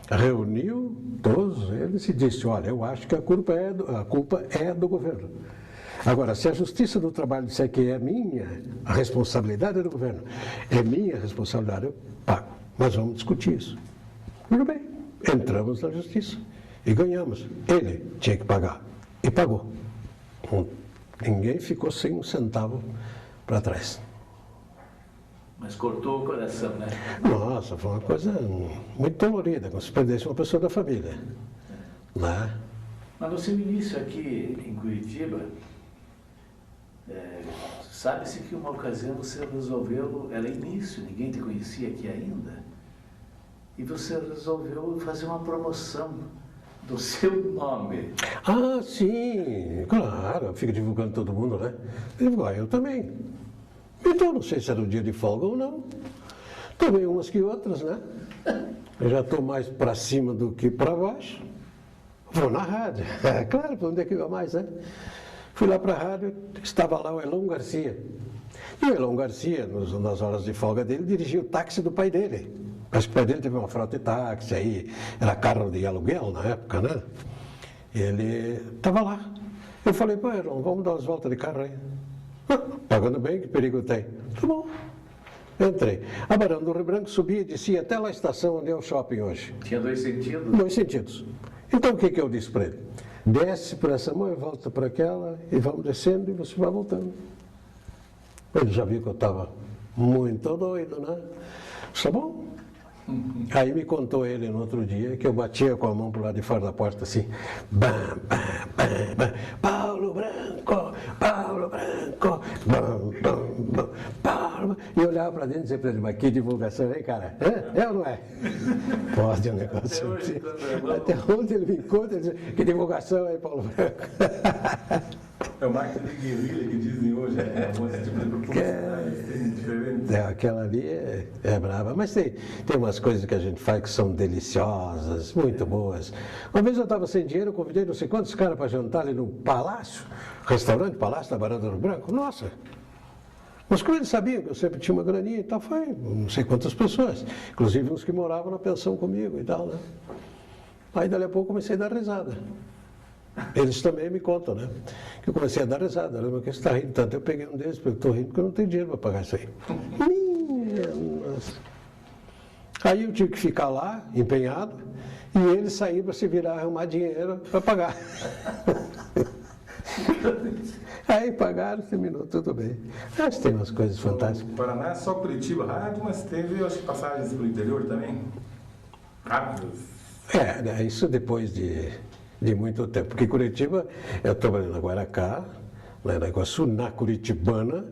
reuniu todos eles e disse, olha, eu acho que a culpa é do governo. Agora, se a Justiça do Trabalho disser que é minha, a responsabilidade é do governo, é minha responsabilidade, eu pago. Mas vamos discutir isso. Tudo bem, entramos na Justiça e ganhamos. Ele tinha que pagar e pagou. Ninguém ficou sem um centavo para trás. Mas cortou o coração, né? Nossa, foi uma coisa muito dolorida, como se perdesse uma pessoa da família. Né? Mas no seu início aqui em Curitiba, sabe-se que uma ocasião você resolveu, era início, ninguém te conhecia aqui ainda, e você resolveu fazer uma promoção do seu nome. Ah, sim, claro, fica divulgando todo mundo, né? Eu também. Então, não sei se era um dia de folga ou não. Também umas que outras, né? Eu já estou mais para cima do que para baixo. Vou na rádio. É claro, para onde é que eu ia mais, né? Fui lá para a rádio, estava lá o Elon Garcia. E o Elon Garcia, nas horas de folga dele, dirigia o táxi do pai dele. Acho que o pai dele teve uma frota de táxi, aí era carro de aluguel na época, né? E ele estava lá. Eu falei, pô, Elon, vamos dar umas voltas de carro aí. Pagando bem, que perigo tem? Tá bom. Entrei. A Barão do Rio Branco subia e descia até lá a estação onde é o shopping hoje. Tinha 2 sentidos? 2 sentidos. Então o que eu disse para ele? Desce por essa mão e volta para aquela, e vamos descendo e você vai voltando. Ele já viu que eu estava muito doido, né? Tá bom. Aí me contou ele no outro dia que eu batia com a mão para lado de fora da porta assim, bam, bam, bam, bam, Paulo Branco, Paulo Branco, bam, bam, bam, Paulo. E eu olhava para dentro e dizia para ele, mas que divulgação, hein, cara? É ou não é? Pode, um negócio assim. Até onde ele me conta, ele diz, que divulgação, hein, Paulo Branco? É o marketing de guerrilha que dizem hoje, esse tipo de publicidade diferente. Aquela ali é brava, mas tem umas coisas que a gente faz que são deliciosas, muito boas. Uma vez eu estava sem dinheiro, eu convidei não sei quantos caras para jantar ali no Palácio, restaurante Palácio da Barão do Rio Branco. Nossa! Mas como eles sabiam que eu sempre tinha uma graninha e tal, foi não sei quantas pessoas, inclusive uns que moravam na pensão comigo e tal, né? Aí dali a pouco comecei a dar risada. Eles também me contam, né? Que eu comecei a dar risada. Lembra que você está rindo tanto? Eu peguei um deles, porque eu estou rindo porque eu não tenho dinheiro para pagar isso aí. Minha nossa. Aí eu tive que ficar lá, empenhado, e ele sair para se virar, arrumar dinheiro para pagar. Aí pagaram, terminou, tudo bem. Acho que tem umas coisas fantásticas. O Paraná é só Curitiba rádio, mas teve, acho que, passagens para o interior também? Rápidas? Isso depois de muito tempo, porque Curitiba, eu trabalhei na Guaracá, lá na Iguaçu, na Curitibana,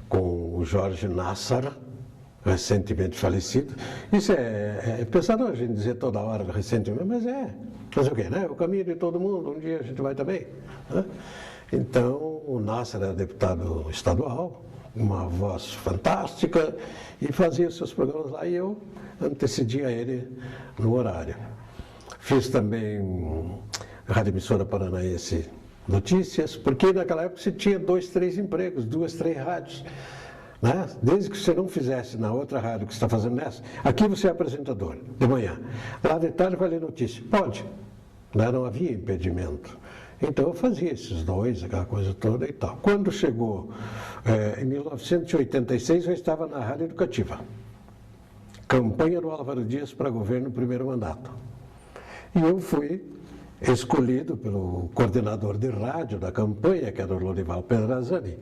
com o Jorge Nassar, recentemente falecido. Isso é pesado a gente dizer toda hora recentemente, mas fazer o quê, né? O caminho de todo mundo, um dia a gente vai também. Né? Então, o Nassar era deputado estadual, uma voz fantástica, e fazia os seus programas lá, e eu antecedia ele no horário. Fiz também Rádio Emissora Paranaense Notícias, porque naquela época você tinha 2, 3 empregos, 2, 3 rádios. Né? Desde que você não fizesse na outra rádio que você está fazendo nessa, aqui você é apresentador, de manhã. Lá de tarde vai ler notícia. Pode. Lá não havia impedimento. Então eu fazia esses 2, aquela coisa toda e tal. Quando chegou em 1986, eu estava na Rádio Educativa. Campanha do Álvaro Dias para governo, primeiro mandato. E eu fui escolhido pelo coordenador de rádio da campanha, que era o Lorival Pedrazani,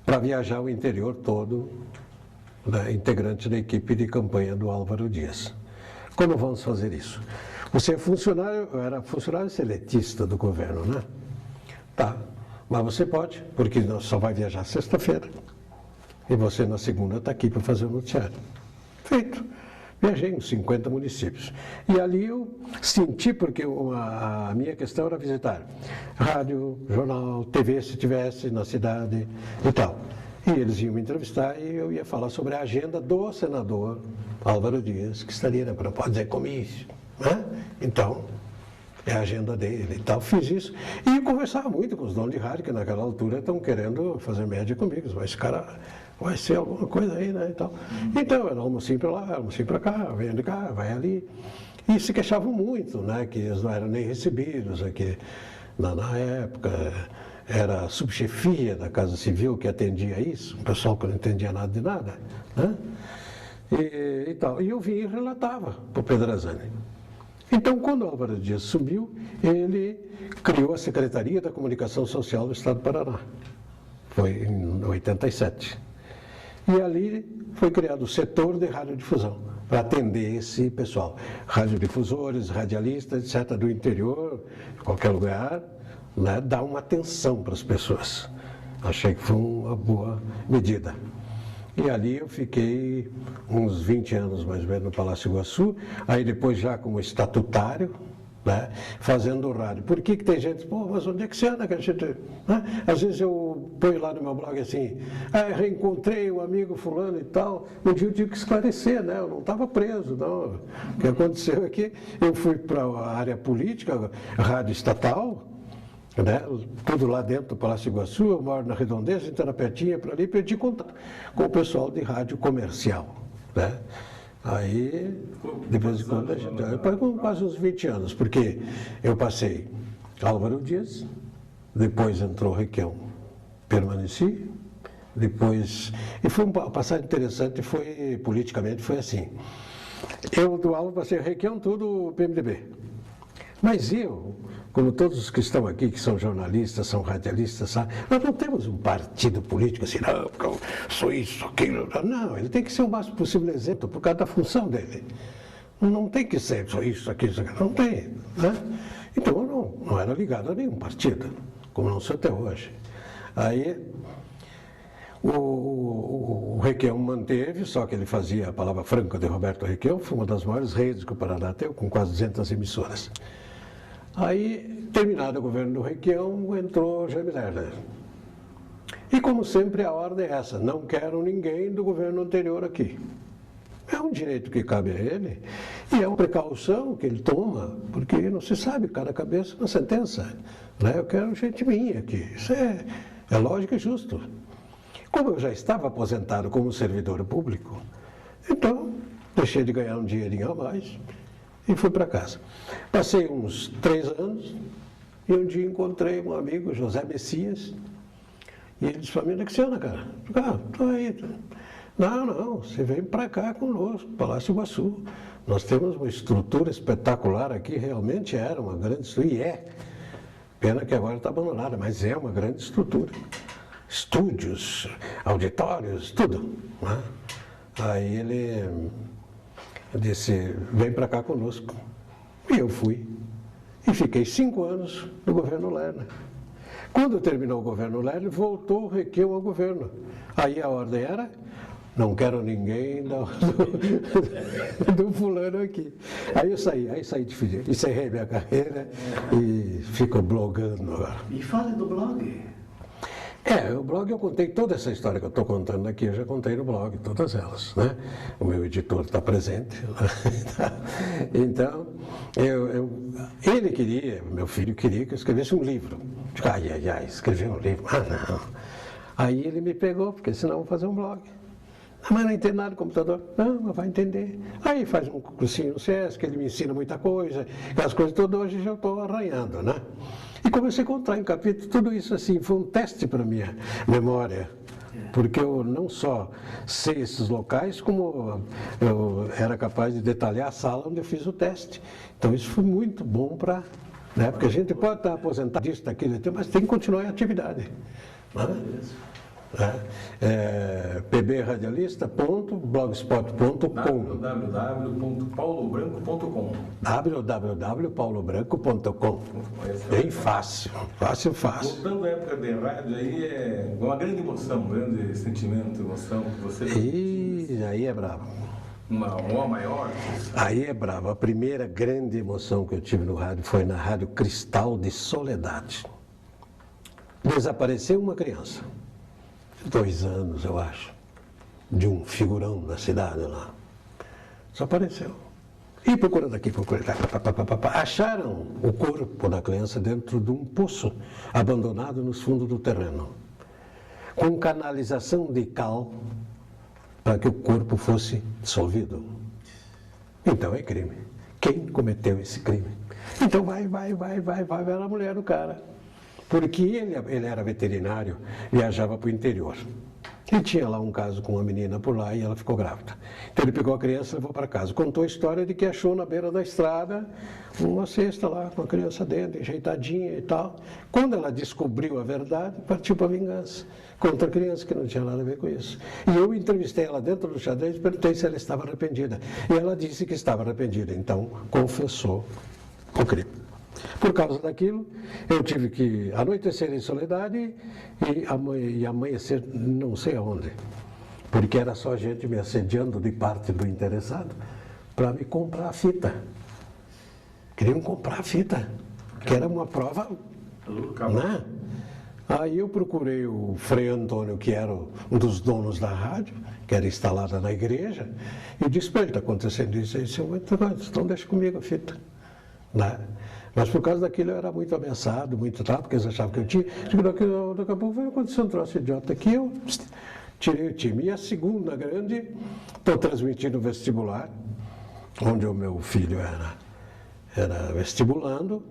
para viajar o interior todo, né, integrante da equipe de campanha do Álvaro Dias. Como vamos fazer isso? Você é funcionário, eu era funcionário seletista do governo, né? Tá, mas você pode, porque só vai viajar sexta-feira. E você na segunda está aqui para fazer o noticiário. Feito. Viajei em 50 municípios. E ali eu senti, porque a minha questão era visitar rádio, jornal, TV, se tivesse na cidade e tal. E eles iam me entrevistar e eu ia falar sobre a agenda do senador Álvaro Dias, que estaria, não pode dizer comício, né? Então, é a agenda dele e tal. Fiz isso. E eu conversava muito com os donos de rádio, que naquela altura estão querendo fazer média comigo. Mas esse cara vai ser alguma coisa aí, né? E tal. Então, era almocinho para lá, almocinho para cá, vem de cá, vai ali. E se queixavam muito, né, que eles não eram nem recebidos aqui. Na época, era a subchefia da Casa Civil que atendia isso, o pessoal que não entendia nada de nada, né? E tal. E eu vinha e relatava para o Pedrazani. Então, quando o Álvaro Dias sumiu, ele criou a Secretaria da Comunicação Social do Estado do Paraná. Foi em 87. E ali foi criado o setor de radiodifusão, para atender esse pessoal. Radiodifusores, radialistas, etc., do interior, de qualquer lugar, né, dar uma atenção para as pessoas. Achei que foi uma boa medida. E ali eu fiquei uns 20 anos mais ou menos no Palácio Iguaçu, aí depois já como estatutário, né, fazendo rádio. Por que tem gente, pô, mas onde é que você anda? Que a gente, né? Às vezes eu ponho lá no meu blog assim, reencontrei o amigo fulano e tal, um dia eu tive que esclarecer, né? Eu não estava preso, não. O que aconteceu é que eu fui para a área política, rádio estatal, né? Tudo lá dentro do Palácio Iguaçu, eu moro na Redondeza, então era pertinho para ali, e perdi contato com o pessoal de rádio comercial, né? Aí, depois de quando a gente... Com quase uns 20 anos, porque eu passei Álvaro Dias, depois entrou Requião, permaneci, depois... E foi uma passagem interessante, foi, politicamente, foi assim. Eu do Álvaro passei Requião, tudo PMDB. Mas eu, como todos os que estão aqui, que são jornalistas, são radialistas, sabe? Nós não temos um partido político assim, não, porque eu sou isso, aquilo. Não, ele tem que ser o máximo possível exemplo, por causa da função dele. Não tem que ser só isso, aquilo, não tem. Né? Então eu não era ligado a nenhum partido, como não sou até hoje. Aí o Requião manteve, só que ele fazia a Palavra Franca de Roberto Requião, foi uma das maiores redes que o Paraná tem, com quase 200 emissoras. Aí, terminado o governo do Requião, entrou Jaime Lerner. E como sempre a ordem é essa, não quero ninguém do governo anterior aqui. É um direito que cabe a ele e é uma precaução que ele toma, porque não se sabe, cada cabeça uma sentença. Né? Eu quero gente minha aqui, isso é lógico e justo. Como eu já estava aposentado como servidor público, então deixei de ganhar um dinheirinho a mais e fui para casa. Passei uns 3 anos e um dia encontrei um amigo, José Messias, e ele disse para mim, onde é que você anda, cara? Estou aí. Não, você vem para cá conosco, Palácio Iguaçu. Nós temos uma estrutura espetacular aqui, realmente era uma grande estrutura, e é. Pena que agora está abandonada, mas é uma grande estrutura. Estúdios, auditórios, tudo. Né? Aí ele disse, vem para cá conosco. E eu fui. E fiquei 5 anos no governo Lerner. Quando terminou o governo Lerner, voltou o Requião ao governo. Aí a ordem era, não quero ninguém do fulano aqui. Aí saí de filho, encerrei minha carreira e fico blogando agora. E fale do blog. O blog eu contei toda essa história que eu estou contando aqui, eu já contei no blog, todas elas, né? O meu editor está presente. Então, ele queria, meu filho queria que eu escrevesse um livro. Escrever um livro, não. Aí ele me pegou, porque senão eu vou fazer um blog. Mas não entendo nada do computador. Não, mas vai entender. Aí faz um cursinho no SESC, ele me ensina muita coisa, as coisas todas hoje já estou arranhando, né? E comecei a contar em capítulo, tudo isso assim, foi um teste para a minha memória, porque eu não só sei esses locais, como eu era capaz de detalhar a sala onde eu fiz o teste. Então isso foi muito bom para, né, porque a gente pode estar aposentado disso, daquilo, mas tem que continuar em atividade. Né? pbradialista.blogspot.com www.paulobranco.com www.paulobranco.com Bem fácil. Voltando à época de rádio, aí é uma grande emoção, um grande sentimento, emoção que você... Aí é bravo. Uma maior? Aí é bravo. A primeira grande emoção que eu tive no rádio foi na Rádio Cristal de Soledade. Desapareceu uma criança. 2 anos, eu acho, de um figurão da cidade lá. Desapareceu. E procurando aqui, procurando lá, acharam o corpo da criança dentro de um poço abandonado nos fundos do terreno, com canalização de cal para que o corpo fosse dissolvido. Então é crime. quem cometeu esse crime. Então vai ver a mulher do cara. Porque ele era veterinário, viajava para o interior. E tinha lá um caso com uma menina por lá e ela ficou grávida. Então ele pegou a criança e levou para casa. Contou a história de que achou na beira da estrada uma cesta lá com a criança dentro, enjeitadinha e tal. Quando ela descobriu a verdade, partiu para a vingança contra a criança, que não tinha nada a ver com isso. E eu entrevistei ela dentro do xadrez e perguntei se ela estava arrependida. E ela disse que estava arrependida, então confessou o crime. Por causa daquilo, eu tive que anoitecer em soledade e amanhecer não sei aonde, porque era só gente me assediando de parte do interessado para me comprar a fita. Queriam comprar a fita, que era uma prova, né? Aí eu procurei o Frei Antônio, que era um dos donos da rádio, que era instalada na igreja, e disse para ele, está acontecendo isso aí, então deixa comigo a fita, né? Mas por causa daquilo eu era muito ameaçado, muito tal, porque eles achavam que eu tinha. Daqui a pouco vai acontecer um troço idiota aqui, eu tirei o time. E a segunda grande, estou transmitindo o vestibular, onde o meu filho era vestibulando,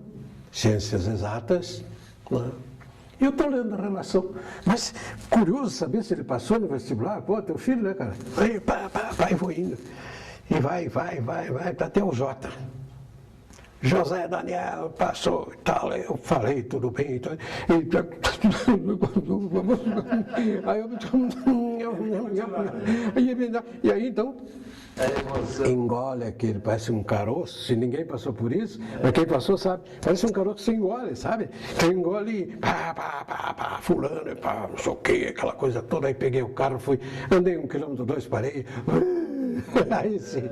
ciências exatas, né? E eu estou lendo a relação. Mas curioso saber se ele passou no vestibular. Pô, teu filho, né, cara? Aí, vai, vou indo. E vai, até o Jota. José Daniel passou e tal, eu falei, tudo bem, então, e aí então, engole aquele, parece um caroço, se ninguém passou por isso, mas quem passou sabe, parece um caroço que você engole, sabe? Então engole, fulano, não sei o que, aquela coisa toda, aí peguei o carro, fui, andei 1 quilômetro, 2, parei, aí sim.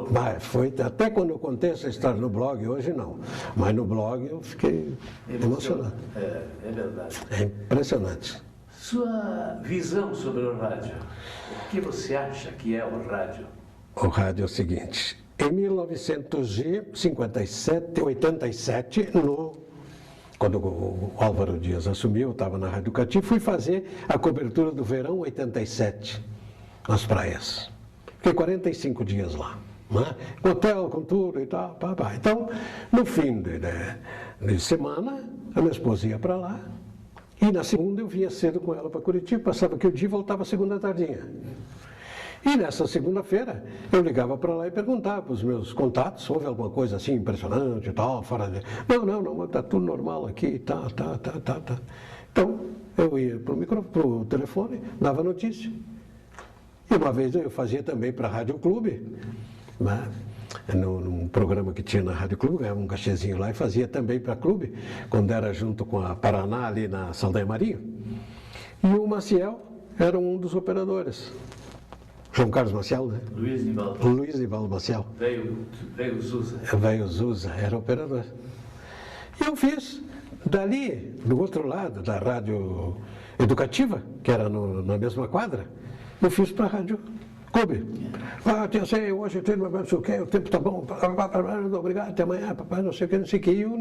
Mas foi, até quando eu contei essa história no blog, hoje não, mas no blog eu fiquei emocionado. É verdade. É impressionante. Sua visão sobre o rádio, o que você acha que é o rádio? O rádio é o seguinte, em 1957, 87, quando o Álvaro Dias assumiu, eu estava na Rádio Cati, fui fazer a cobertura do verão 87, nas praias. Fiquei 45 dias lá, né? Com hotel, com tudo e tal, Então, no fim de semana, a minha esposa ia para lá, e na segunda eu vinha cedo com ela para Curitiba, passava aqui o dia e voltava segunda tardinha. E nessa segunda-feira, eu ligava para lá e perguntava para os meus contatos, houve alguma coisa assim impressionante e tal, fora de... Não, está tudo normal aqui, tá. Então, eu ia para o telefone, dava notícia. E uma vez eu fazia também para a Rádio Clube, né? Num programa que tinha na Rádio Clube, ganhava um cachezinho lá e fazia também para a Clube, quando era junto com a Paraná ali na Saldanha Marinho. E o Maciel era um dos operadores. João Carlos Maciel, né? Luiz Nivaldo Maciel. Veio Zusa. Veio Zusa, era operador. E eu fiz. Dali, do outro lado, da Rádio Educativa, que era na mesma quadra, eu fiz para a Rádio Clube. Hoje eu tenho não sei o que, o tempo está bom, obrigado, até amanhã, papai, não sei o que. E eu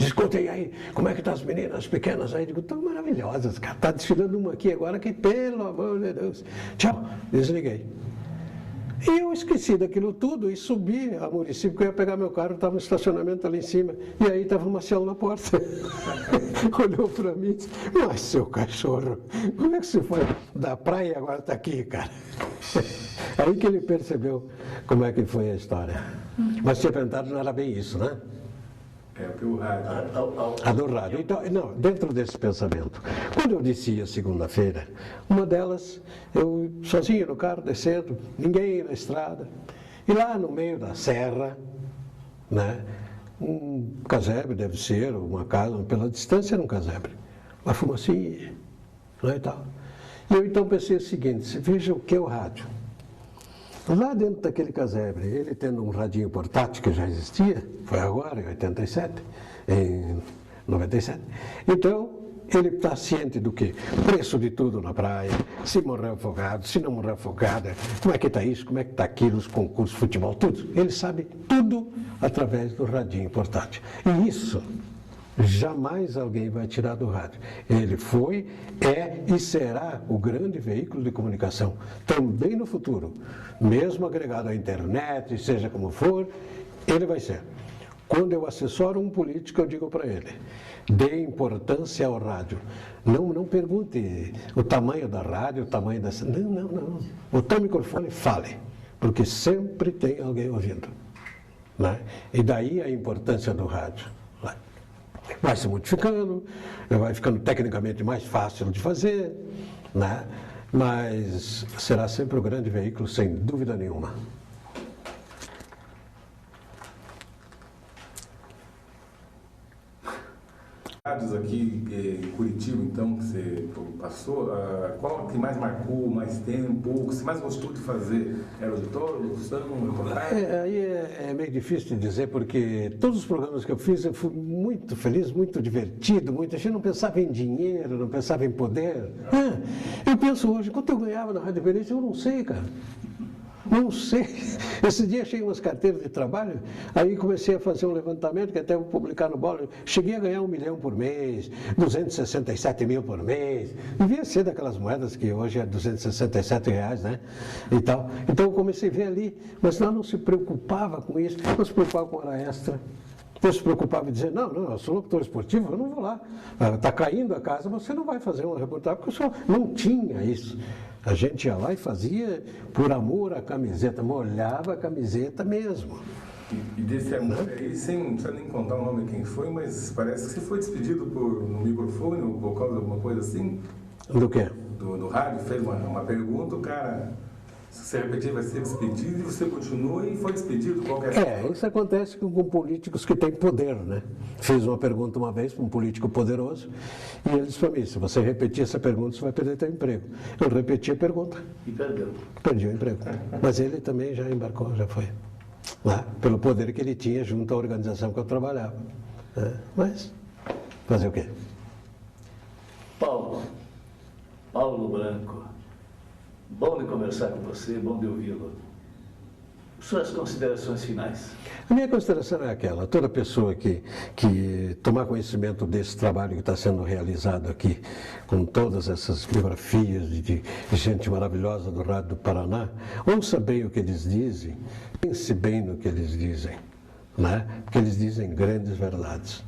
escutei aí, como é que estão as meninas pequenas aí? Digo, estão maravilhosas, cara. Está desfilando uma aqui agora que, pelo amor de Deus. Tchau, desliguei. E eu esqueci daquilo tudo e subi a município, porque eu ia pegar meu carro, estava no estacionamento ali em cima, e aí estava o Marcelo na porta. Olhou para mim e disse, mas seu cachorro, como é que você foi da praia e agora está aqui, cara? Aí que ele percebeu como é que foi a história. Mas tinha perguntado, não era bem isso, né? É o que o rádio. A do rádio. Então, não, dentro desse pensamento. Quando eu descia segunda-feira, uma delas, eu sozinho no carro, descendo, ninguém na estrada, e lá no meio da serra, né, um casebre deve ser, uma casa, pela distância era um casebre, uma fumacinha, né, e tal. E eu então pensei o seguinte, veja o que é o rádio. Lá dentro daquele casebre, ele tendo um radinho portátil que já existia, foi agora, em 87, em 97. Então, ele está ciente do quê? Preço de tudo na praia, se morreu afogado, se não morreu afogado, como é que está isso, como é que está aquilo, os concursos de futebol, tudo. Ele sabe tudo através do radinho portátil. E isso jamais alguém vai tirar do rádio. Ele foi, é e será o grande veículo de comunicação, também no futuro. Mesmo agregado à internet, seja como for, Ele vai ser. Quando eu assessoro um político, eu digo para ele, dê importância ao rádio. Não pergunte o tamanho da rádio, o tamanho dessa... Não. O teu microfone, fale, porque sempre tem alguém ouvindo. Né? E daí a importância do rádio. Vai se modificando, vai ficando tecnicamente mais fácil de fazer, né? Mas será sempre o grande veículo, sem dúvida nenhuma. Rádios aqui em Curitiba, então, que você passou, qual que mais marcou, mais tempo, o que você mais gostou de fazer? Era auditório, locução, reportagem? Aí é meio difícil de dizer, porque todos os programas que eu fiz, eu fui muito feliz, muito divertido, a gente não pensava em dinheiro, não pensava em poder. Eu penso hoje, quanto eu ganhava na Rádio Independência, eu não sei, cara. Não sei. Esse dia achei umas carteiras de trabalho, aí comecei a fazer um levantamento, que até vou publicar no Bola. Cheguei a ganhar 1 milhão por mês, 267 mil por mês. Devia ser daquelas moedas que hoje é 267 reais, né? E tal. Então eu comecei a ver ali, mas lá não se preocupava com isso, não se preocupava com hora extra. Não se preocupava em dizer, não, eu sou locutor esportivo, eu não vou lá. Está caindo a casa, você não vai fazer uma reportagem, porque eu só não tinha isso. A gente ia lá e fazia por amor à camiseta, molhava a camiseta mesmo. E desse amor aí, sem nem contar o nome de quem foi, mas parece que você foi despedido no microfone ou por causa de alguma coisa assim? Do quê? Do rádio, fez uma pergunta, o cara, se você repetir, vai ser despedido, e você continuou e foi despedido? Qual que é? Isso acontece com políticos que têm poder, né? Fiz uma pergunta uma vez para um político poderoso e ele disse para mim, se você repetir essa pergunta, você vai perder seu emprego. Eu repeti a pergunta. E perdeu. Perdi o emprego. Mas ele também já embarcou, já foi. Né? Pelo poder que ele tinha junto à organização que eu trabalhava. Né? Mas, fazer o quê? Paulo Branco, bom de conversar com você, bom de ouvi-lo. Suas considerações finais. A minha consideração é aquela, toda pessoa que tomar conhecimento desse trabalho que está sendo realizado aqui, com todas essas biografias de gente maravilhosa do Rádio do Paraná, ouça bem o que eles dizem, pense bem no que eles dizem, né? Porque eles dizem grandes verdades.